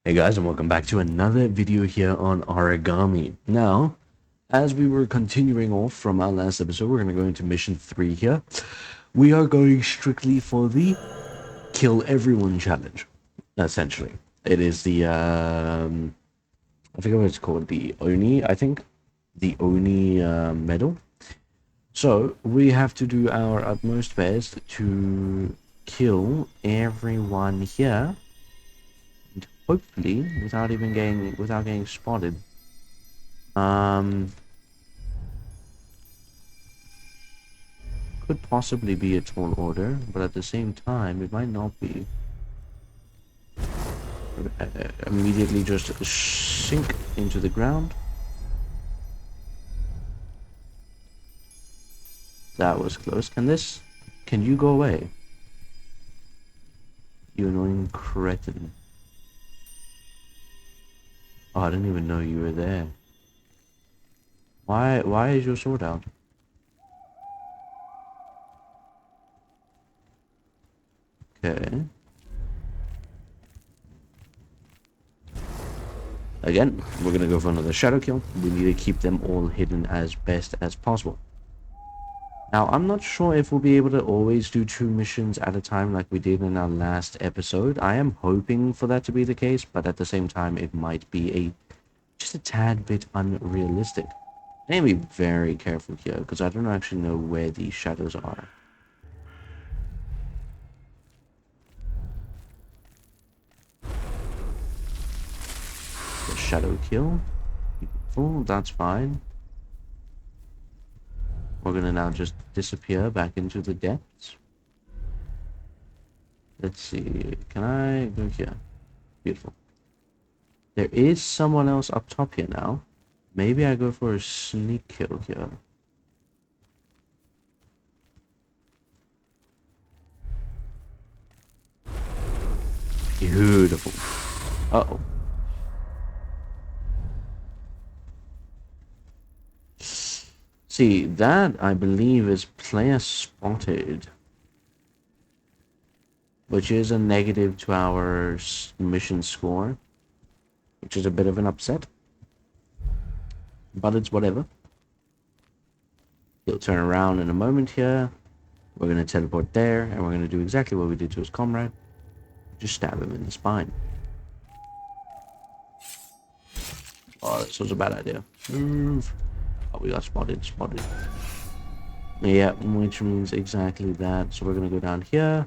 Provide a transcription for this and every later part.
Hey guys, and welcome back to another video here on Aragami. Now, as we were continuing off from our last episode, we're going to go into mission 3 here. We are going strictly for the kill everyone challenge, essentially. It is the, I forget what it's called, the Oni, I think. The Oni medal. So, we have to do our utmost best to kill everyone here. Hopefully, without getting spotted. Um, could possibly be a tall order, but at the same time, it might not be. Immediately just sink into the ground. That was close. Can you go away? You annoying cretin. Oh, I didn't even know you were there. Why is your sword out? Okay. Again, we're gonna go for another shadow kill. We need to keep them all hidden as best as possible. Now, I'm not sure if we'll be able to always do 2 missions at a time like we did in our last episode. I am hoping for that to be the case, but at the same time, it might be just a tad bit unrealistic. I need to be very careful here, because I don't actually know where these shadows are. The shadow kill. Beautiful, that's fine. We're gonna now just disappear back into the depths. Let's see, can I go here? Beautiful. There is someone else up top here now. Maybe I go for a sneak kill here. Beautiful. Uh-oh. See, that, I believe, is player spotted. Which is a negative to our mission score. Which is a bit of an upset. But it's whatever. He'll turn around in a moment here. We're going to teleport there, and we're going to do exactly what we did to his comrade. Just stab him in the spine. Oh, this was a bad idea. Move. Oh, we got spotted. Yeah, which means exactly that. So we're going to go down here.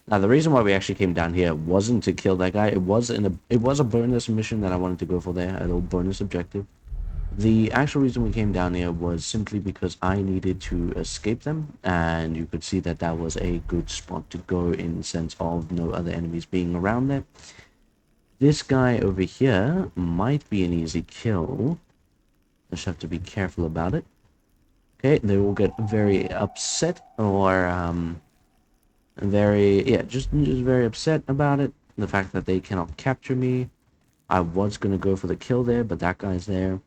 Now, the reason why we actually came down here wasn't to kill that guy. It was a bonus mission that I wanted to go for there, a little bonus objective. The actual reason we came down here was simply because I needed to escape them, and you could see that that was a good spot to go in the sense of no other enemies being around there. This guy over here might be an easy kill. Just have to be careful about it. Okay, they will get very upset or just very upset about it. The fact that they cannot capture me. I was gonna go for the kill there, but that guy's there.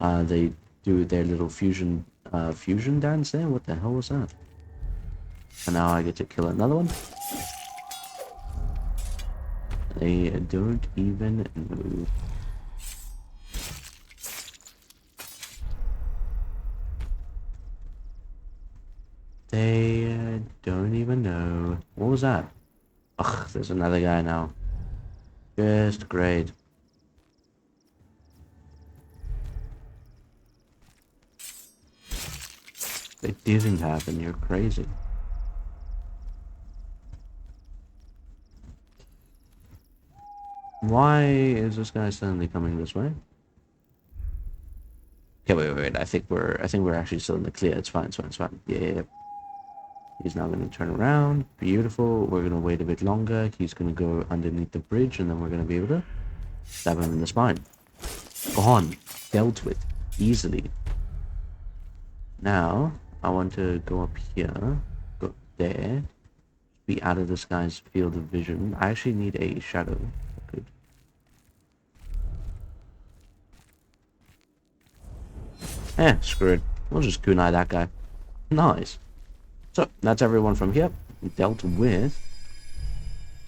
They do their little fusion dance there. What the hell was that? And now I get to kill another one. They don't even move. They don't even know. What was that? Ugh, there's another guy now. Just great. It didn't happen, you're crazy. Why is this guy suddenly coming this way? Okay, wait. I think we're actually still in the clear. It's fine. Yeah. He's now gonna turn around. Beautiful. We're gonna wait a bit longer. He's gonna go underneath the bridge, and then we're gonna be able to stab him in the spine. Gone. Dealt with. Easily. Now, I want to go up here. Go there. Be out of this guy's field of vision. I actually need a shadow. Good. Screw it. We'll just kunai that guy. Nice. So, that's everyone from here. Dealt with.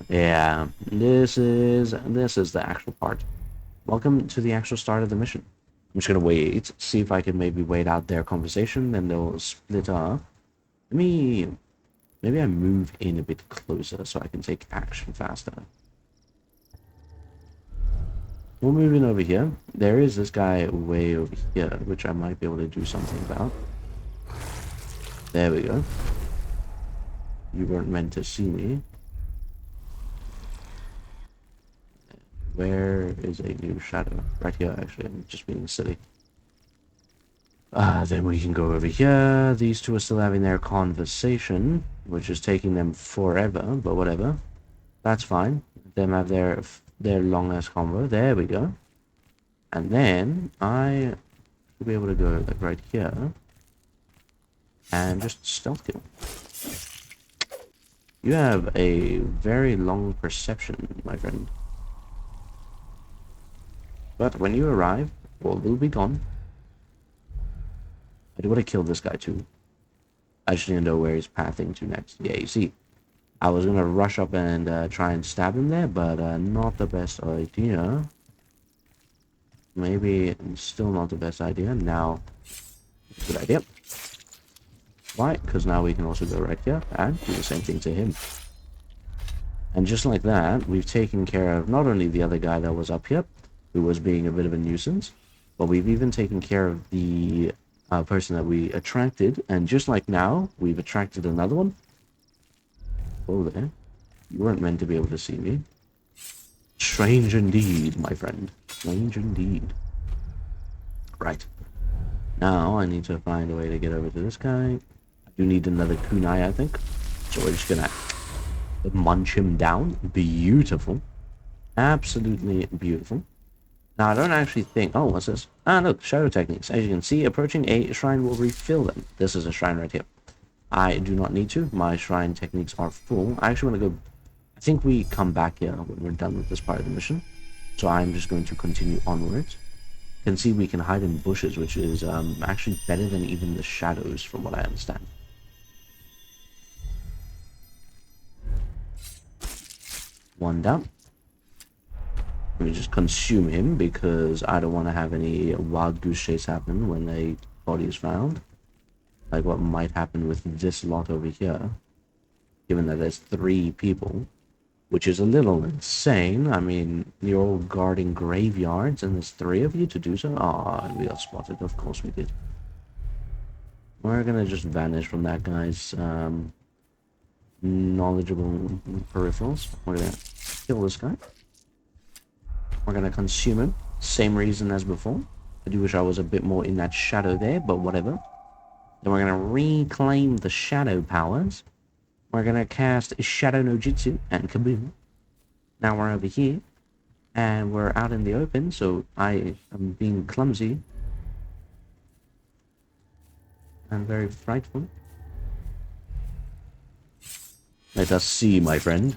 Yeah, this is the actual part. Welcome to the actual start of the mission. I'm just gonna wait, see if I can maybe wait out their conversation, then they'll split up. Let me maybe I move in a bit closer so I can take action faster. We'll move in over here. There is this guy way over here, which I might be able to do something about. There we go. You weren't meant to see me. Where is a new shadow? Right here, actually. I'm just being silly. Then we can go over here. These two are still having their conversation, which is taking them forever, but whatever. That's fine. Let them have their long-ass convo. There we go. And then I should be able to go like right here and just stealth kill. You have a very long perception, my friend. But when you arrive, all will be gone. I do want to kill this guy too. I just need to know where he's pathing to next. Yeah, you see, I was gonna rush up and try and stab him there, but not the best idea. Maybe still not the best idea. Now, good idea. Why? Because now we can also go right here and do the same thing to him. And just like that, we've taken care of not only the other guy that was up here, who was being a bit of a nuisance, but we've even taken care of the person that we attracted. And just like now, we've attracted another one. Oh, there. You weren't meant to be able to see me. Strange indeed, my friend. Strange indeed. Right. Now, I need to find a way to get over to this guy. I do need another kunai, I think. So we're just gonna munch him down. Beautiful. Absolutely beautiful. Now, I don't actually think... Oh, what's this? Ah, look, shadow techniques. As you can see, approaching a shrine will refill them. This is a shrine right here. I do not need to. My shrine techniques are full. I actually want to go... I think we come back here when we're done with this part of the mission. So I'm just going to continue onwards. You can see we can hide in bushes, which is actually better than even the shadows, from what I understand. One down. Let me just consume him, because I don't want to have any wild goose chase happen when a body is found. Like what might happen with this lot over here. Given that there's 3 people. Which is a little insane. I mean, you're all guarding graveyards and there's 3 of you to do so? Aw, we got spotted. Of course we did. We're gonna just vanish from that guy's knowledgeable peripherals. We're gonna kill this guy. We're gonna consume him. Same reason as before. I do wish I was a bit more in that shadow there, but whatever. Then we're gonna reclaim the shadow powers. We're gonna cast Shadow no Jutsu and kaboom. Now we're over here. And we're out in the open, so I am being clumsy. And very frightful. Let us see, my friend.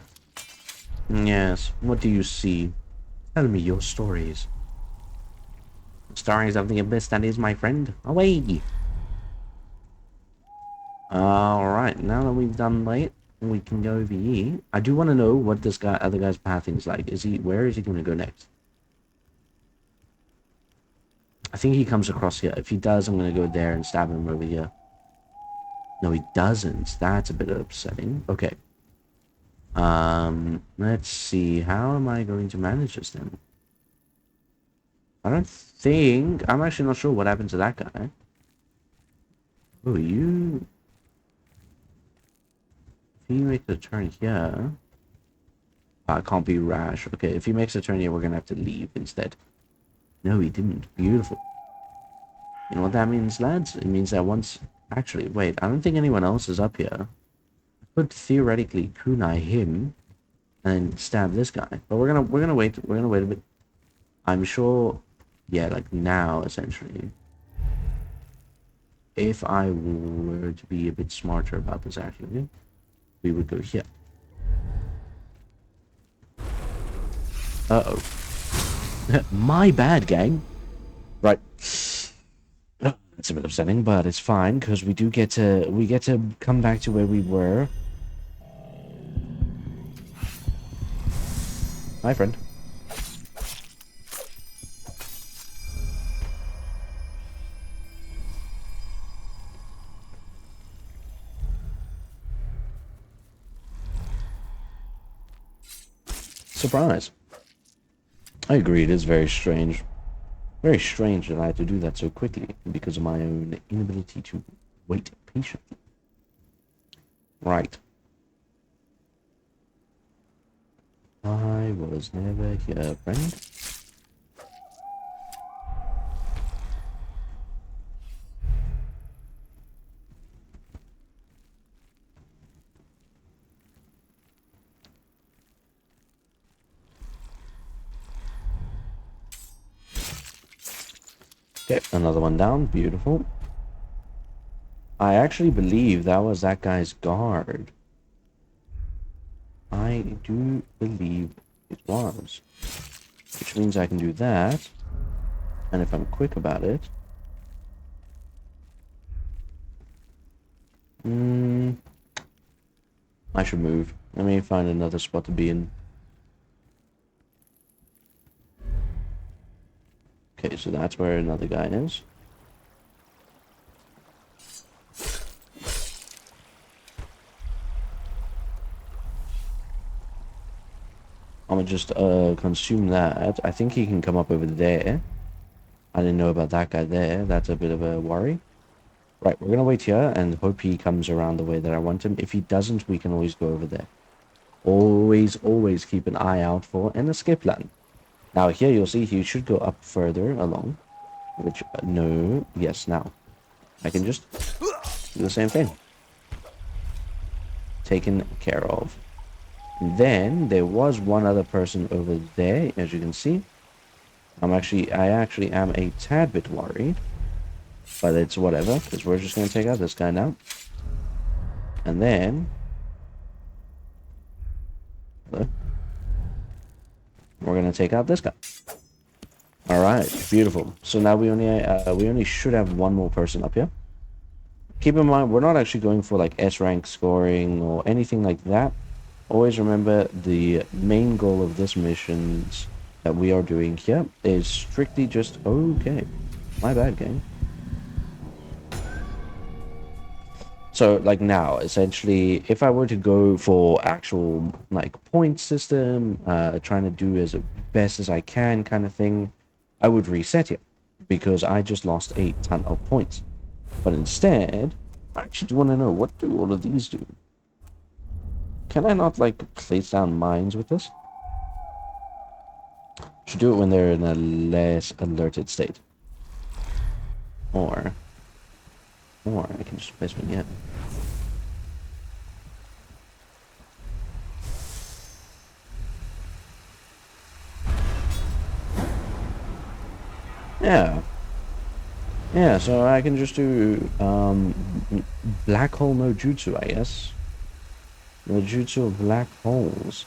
Yes, what do you see? Tell me your stories. Stories of the abyss, that is, my friend. Away! Alright, now that we've done that, we can go over here. I do want to know what this guy, other guy's pathing is like. Where is he going to go next? I think he comes across here. If he does, I'm going to go there and stab him over here. No, he doesn't. That's a bit upsetting. Okay. Let's see. How am I going to manage this then? I don't think... I'm actually not sure what happened to that guy. Oh, you... If he makes a turn here... I can't be rash. Okay, if he makes a turn here, we're gonna have to leave instead. No, he didn't. Beautiful. You know what that means, lads? It means that once... Actually, wait. I don't think anyone else is up here. I could theoretically kunai him and stab this guy. But we're gonna wait. We're gonna wait a bit. I'm sure... Yeah, like now, essentially. If I were to be a bit smarter about this, actually, we would go here. Uh-oh. My bad, gang. Right. It's a bit upsetting, but it's fine, because we get to come back to where we were. Hi, friend. Surprise. I agree, it is very strange. Very strange that I had to do that so quickly because of my own inability to wait patiently. Right. I was never here, friend. Okay, another one down. Beautiful. I actually believe that was that guy's guard. I do believe it was. Which means I can do that. And if I'm quick about it... I should move. Let me find another spot to be in. Okay, so that's where another guy is. I'm gonna just consume that. I think he can come up over there. I didn't know about that guy there. That's a bit of a worry. Right, we're gonna wait here and hope he comes around the way that I want him. If he doesn't, we can always go over there. Always keep an eye out for an escape plan. Now here you'll see he should go up further along. Which, no, yes, now. I can just do the same thing. Taken care of. Then there was one other person over there, as you can see. I actually am a tad bit worried. But it's whatever, because we're just going to take out this guy now. And then... we're going to take out this guy. Alright, beautiful. So now we only should have one more person up here. Keep in mind, we're not actually going for like S rank scoring or anything like that. Always remember the main goal of this missions that we are doing here is strictly just... okay, my bad, gang. So, like now, essentially, if I were to go for actual, like, point system, trying to do as best as I can kind of thing, I would reset it, because I just lost a ton of points. But instead, I actually do want to know, what do all of these do? Can I not, like, place down mines with this? Should do it when they're in a less alerted state. Or I can just place one, yeah. Yeah, so I can just do black hole no jutsu, I guess. No jutsu of black holes.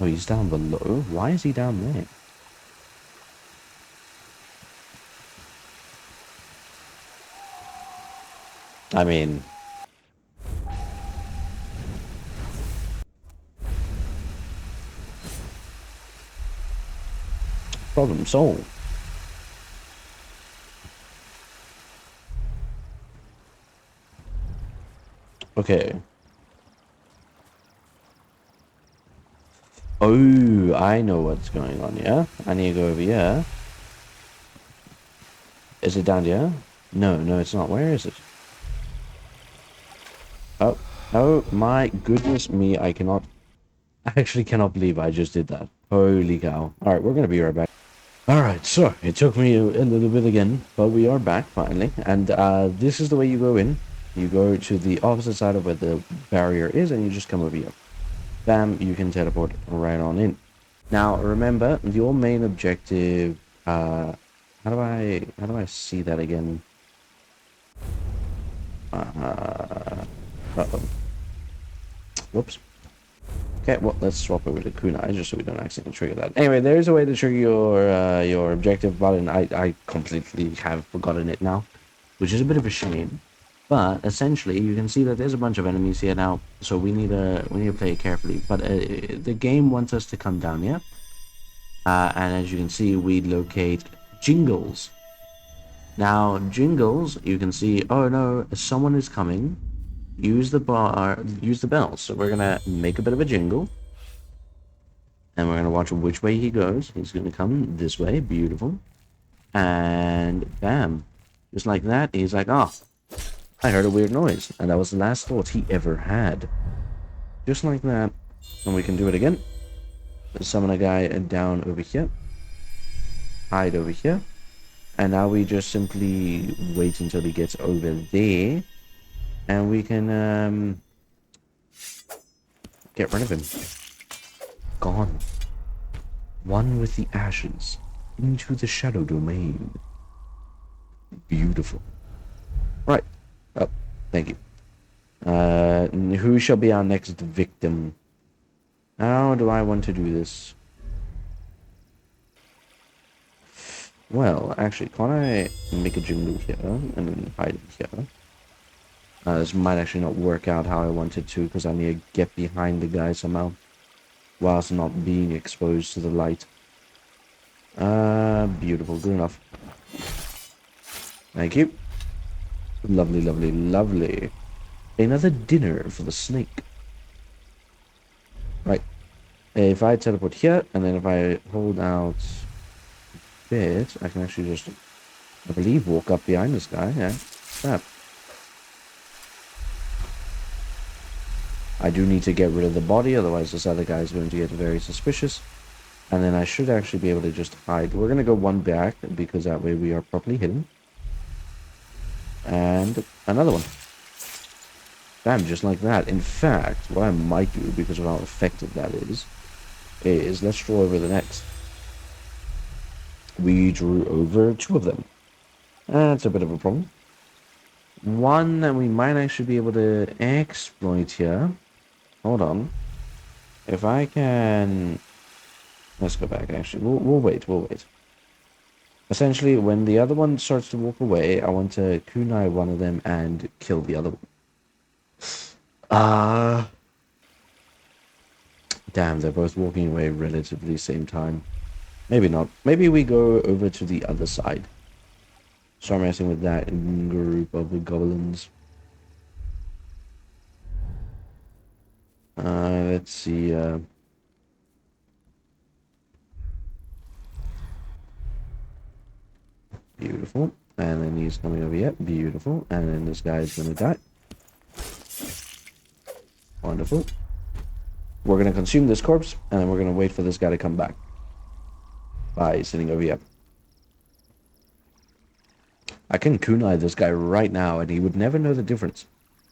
Oh, he's down below? Why is he down there? I mean... problem solved. Okay. Oh, I know what's going on, yeah? I need to go over here. Is it down here? No, it's not. Where is it? Oh my goodness me, I actually cannot believe I just did that. Holy cow. Alright, we're gonna be right back. Alright, so it took me a little bit again, but we are back finally. And this is the way you go in. You go to the opposite side of where the barrier is, and you just come over here. Bam, you can teleport right on in. Now, remember, your main objective... how do I see that again? Uh-oh. Whoops. Okay, well, let's swap over to kunai just so we don't accidentally trigger that. Anyway, there is a way to trigger your objective button. I completely have forgotten it now, which is a bit of a shame. But essentially, you can see that there's a bunch of enemies here now, so we need to play it carefully. But the game wants us to come down here, and as you can see, we locate Jingles. Now, Jingles, you can see. Oh no, someone is coming. Use the bar. Use the bell. So we're gonna make a bit of a jingle, and we're gonna watch which way he goes. He's gonna come this way. Beautiful. And bam, just like that, he's like, oh, I heard a weird noise, and that was the last thought he ever had. Just like that. And we can do it again. Summon a guy down over here. Hide over here. And now we just simply wait until he gets over there. And we can get rid of him. Gone. One with the ashes. Into the shadow domain. Beautiful. Right. Oh, thank you. Who shall be our next victim? How do I want to do this? Well, actually, can't I make a jingle here and then hide it here? This might actually not work out how I wanted to because I need to get behind the guy somehow whilst not being exposed to the light. Beautiful. Good enough. Thank you. Lovely, lovely, lovely. Another dinner for the snake. Right. If I teleport here, and then if I hold out a bit, I can actually just, I believe, walk up behind this guy. Yeah. Crap. I do need to get rid of the body, otherwise this other guy is going to get very suspicious. And then I should actually be able to just hide. We're going to go one back, because that way we are properly hidden. And another one. Bam, just like that. In fact, what I might do, because of how effective that is let's draw over the next. We drew over two of them. That's a bit of a problem. One that we might actually be able to exploit here. Hold on. If I can... Let's go back, actually. We'll wait. Essentially, when the other one starts to walk away, I want to kunai one of them and kill the other one. Damn, they're both walking away relatively same time. Maybe not. Maybe we go over to the other side. Start messing with that group of goblins. Let's see. Beautiful. And then he's coming over here. Beautiful. And then this guy is going to die. Wonderful. We're going to consume this corpse, and then we're going to wait for this guy to come back. By sitting over here. I can kunai this guy right now, and he would never know the difference.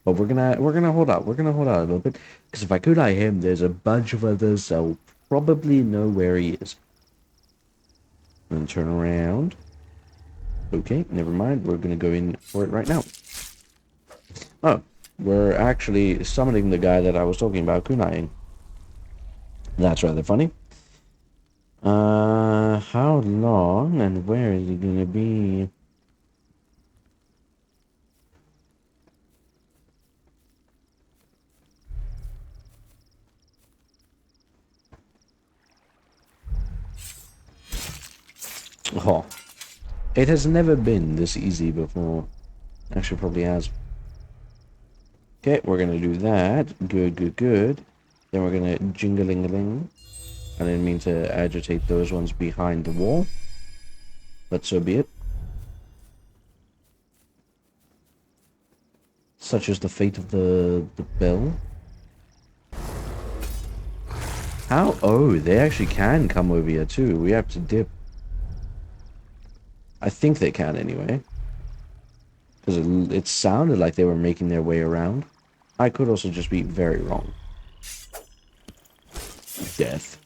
But we're gonna hold out. We're gonna hold out a little bit, because if I kunai him, there's a bunch of others that will probably know where he is. And turn around. Okay, never mind. We're gonna go in for it right now. Oh, we're actually summoning the guy that I was talking about kunaiing. That's rather funny. How long and where is he gonna be? Oh, it has never been this easy before. Actually, probably has. Okay, we're gonna do that. Good. Then we're gonna jingle-ling-a-ling. I didn't mean to agitate those ones behind the wall, but so be it. Such is the fate of the bell. How? Oh, they actually can come over here too. We have to dip. I think they can anyway. Because it sounded like they were making their way around. I could also just be very wrong. Death.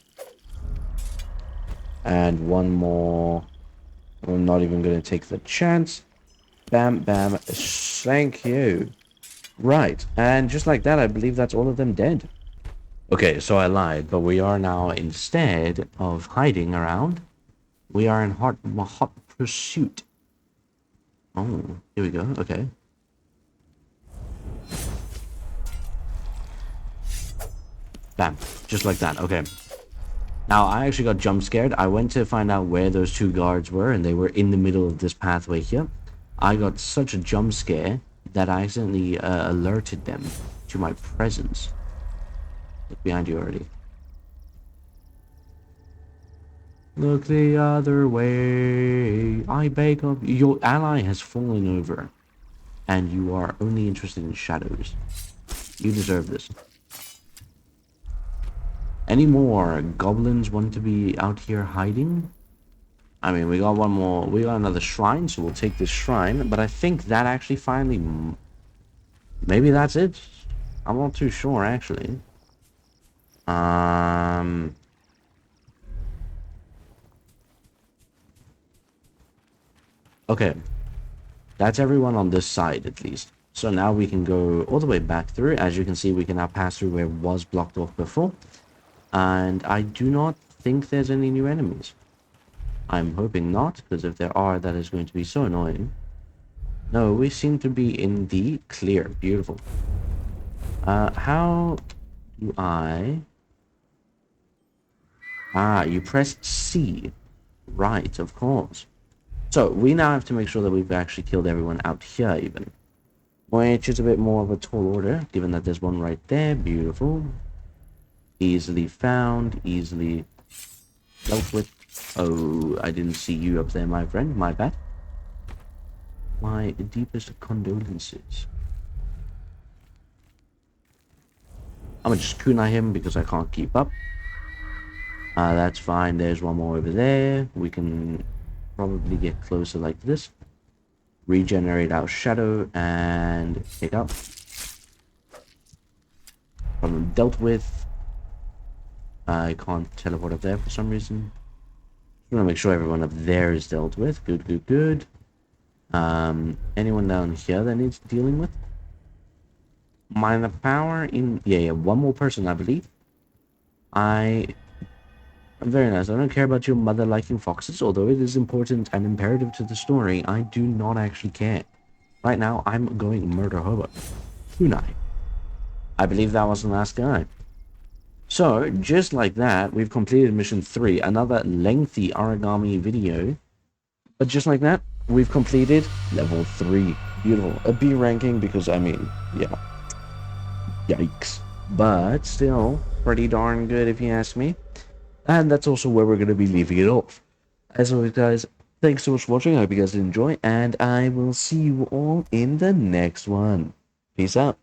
And one more. I'm not even going to take the chance. Bam, bam. Thank you. Right. And just like that, I believe that's all of them dead. Okay, so I lied, but we are now, instead of hiding around, we are in hot pursuit. Oh, here we go. Okay. Bam. Just like that. Okay. Now, I actually got jump scared. I went to find out where those two guards were, and they were in the middle of this pathway here. I got such a jump scare that I accidentally alerted them to my presence. Look behind you already. Look the other way. I beg of you. Your ally has fallen over, and you are only interested in shadows. You deserve this. Any more goblins want to be out here hiding? I mean, we got one more. We got another shrine, so we'll take this shrine. But I think that actually finally... Maybe that's it? I'm not too sure, actually. Okay. That's everyone on this side, at least. So now we can go all the way back through. As you can see, we can now pass through where it was blocked off before. And I do not think there's any new enemies. I'm hoping not, because if there are, that is going to be so annoying. No, we seem to be in the clear. Beautiful. How do I... Ah, you press C. Right, of course. So, we now have to make sure that we've actually killed everyone out here, even. Which is a bit more of a tall order, given that there's one right there. Beautiful. Easily found, easily dealt with. Oh, I didn't see you up there, my friend. My bad. My deepest condolences. I'm gonna just kunai him because I can't keep up. That's fine. There's one more over there. We can probably get closer like this. Regenerate our shadow and take out. Problem dealt with. I can't teleport up there for some reason. I'm gonna make sure everyone up there is dealt with. Good, good, good. Anyone down here that needs dealing with? Minor power in... Yeah, one more person, I believe. Very nice. I don't care about your mother liking foxes, although it is important and imperative to the story. I do not actually care. Right now, I'm going murder hobo. Kunai. I believe that was the last guy. So, just like that, we've completed mission 3. Another lengthy Aragami video. But just like that, we've completed level 3. Beautiful. A B ranking because, I mean, yeah. Yikes. But still, pretty darn good if you ask me. And that's also where we're going to be leaving it off. As always, guys, thanks so much for watching. I hope you guys did enjoy. And I will see you all in the next one. Peace out.